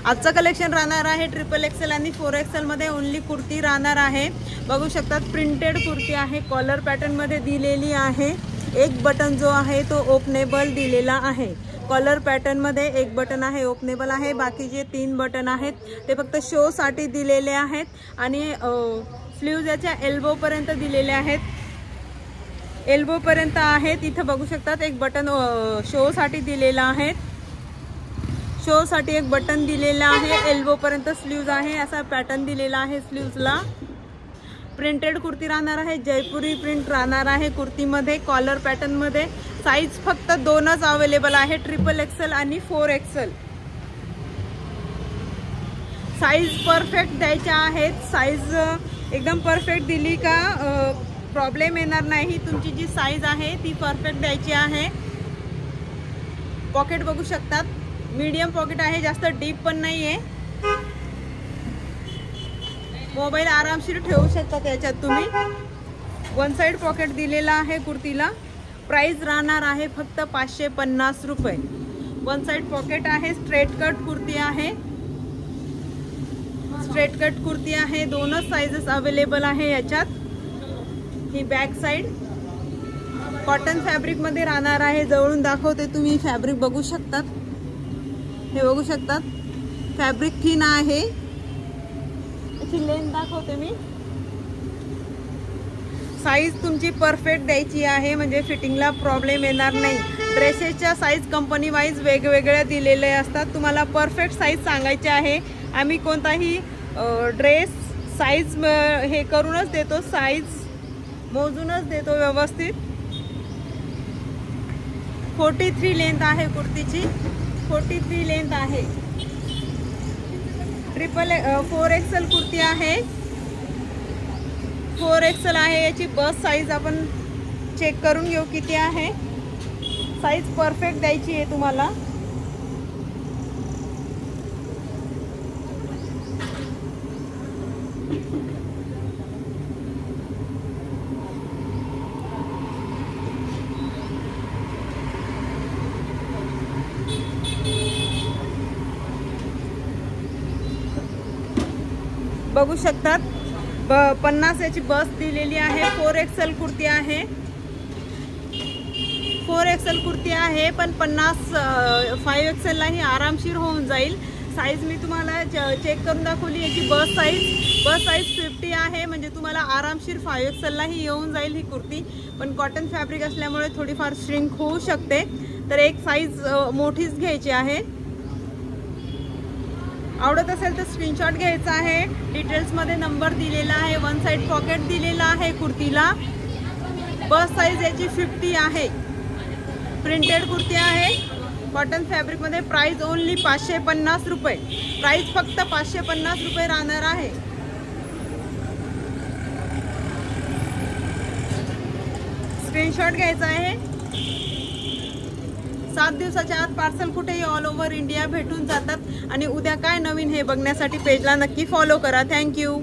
आजचं कलेक्शन राहणार आहे ट्रिपल एक्सेल आणि 4XL मध्ये ओनली कुर्ती राहणार आहे। बघू शकतात प्रिंटेड कुर्ती आहे, कॉलर पॅटर्न मध्ये दिलेली आहे। एक बटन जो आहे तो ओपनेबल दिलेला आहे। कॉलर पॅटर्न मध्ये एक बटन आहे ओपनेबल आहे, बाकीचे 3 बटन आहेत ते फक्त शो साठी दिलेले आहेत आणि स्लीव्ज याच्या एल्बो पर्यंत दिलेले आहेत, एल्बो पर्यंत आहेत। इथं बघू शकतात एक बटन शो साठी दिलेला आहे, शो साठी एक बटन दिलेला आहे, एल्बो पर्यंत स्लीव्ज आहे, असा पॅटर्न दिलेला आहे स्लीव्जला। प्रिंटेड कुर्ती राहणार आहे, जयपुरी प्रिंट राहणार आहे कुर्तीमध्ये, कॉलर पॅटर्न मध्ये। साइज फक्त 2च अवेलेबल आहे, ट्रिपल एक्सेल आणि 4XL। साइज परफेक्ट द्यायच्या आहेत, साइज एकदम परफेक्ट दिली का प्रॉब्लेम येणार नाही। तुमची जी साइज आहे ती परफेक्ट द्यायची आहे। पॉकेट बघू शकतात, मीडियम पॉकेट आहे, जास्त डीप पण नाहीये। मोबाईल आरामशीर ठेवू शकता त्याच्यात तुम्ही। वन साइड पॉकेट दिलेला आहे कुर्तीला। प्राइस राहणार आहे फक्त 550 रुपये। वन साइड पॉकेट आहे, स्ट्रेट कट कुर्ती आहे, स्ट्रेट कट कुर्ती आहे। 2च साइजेस अवेलेबल आहे याच्यात। ही बॅक साइड कॉटन फॅब्रिक मध्ये राहणार आहे। जवळून दाखवते, तुम्ही फॅब्रिक बघू शकतात, हे बघू शकतात फॅब्रिक थिन आहे। याची लेंथ दाखवते मी। साइज तुमची परफेक्ट द्यायची आहे, म्हणजे फिटिंगला प्रॉब्लेम येणार नाही। ड्रेसेसच्या साइज कंपनी वाईज वेगवेगळ्या दिलेले असतात, तुम्हाला परफेक्ट साइज सांगायची आहे। आम्ही कोणताही ड्रेस साइज हे करूनच देतो, साइज मोजूनच देतो व्यवस्थित। 43 लेंथ आहे कुर्तीची, 43 लेंथ आहे। 4XL कुर्ती आहे, 4XL आहे। याची बस साइज आपण चेक करून घेऊ किती आहे। साइज परफेक्ट द्यायची आहे तुम्हाला। बघू शकतात 50 याची बस दिलेली आहे। 4XL कुर्ती आहे, 4XL कुर्ती आहे, पण 50 5XL लाही आरामशीर होऊन जाईल। साइज मी तुम्हाला चेक करून दाखवली। याची बस साइज 50 आहे, म्हणजे तुम्हाला आरामशीर 5XL लाही येऊन जाईल ही कुर्ती। पण कॉटन फॅब्रिक असल्यामुळे थोडीफार श्रिंक होऊ शकते, तर एक साइज मोठीच घ्यायची आहे। आवडत असेल तर स्क्रीनशॉट घ्यायचा आहे। डिटेल्स मध्ये नंबर दिलेला आहे। वन साइड पॉकेट दिलेला आहे कुर्तीला। बस साइज याची 50 आहे। प्रिंटेड कुर्ती आहे, कॉटन फॅब्रिक मध्ये। प्राइस ओनली 550 रुपये। प्राइस फक्त 550 रुपये राहणार आहे। स्क्रीनशॉट घ्यायचा आहे। 7 दिवसाच्या आत पार्सल कुठेही ऑल ओव्हर इंडिया भेटून जातात। आणि उद्या काय नवीन हे बघण्यासाठी पेजला नक्की फॉलो करा। थँक्यू।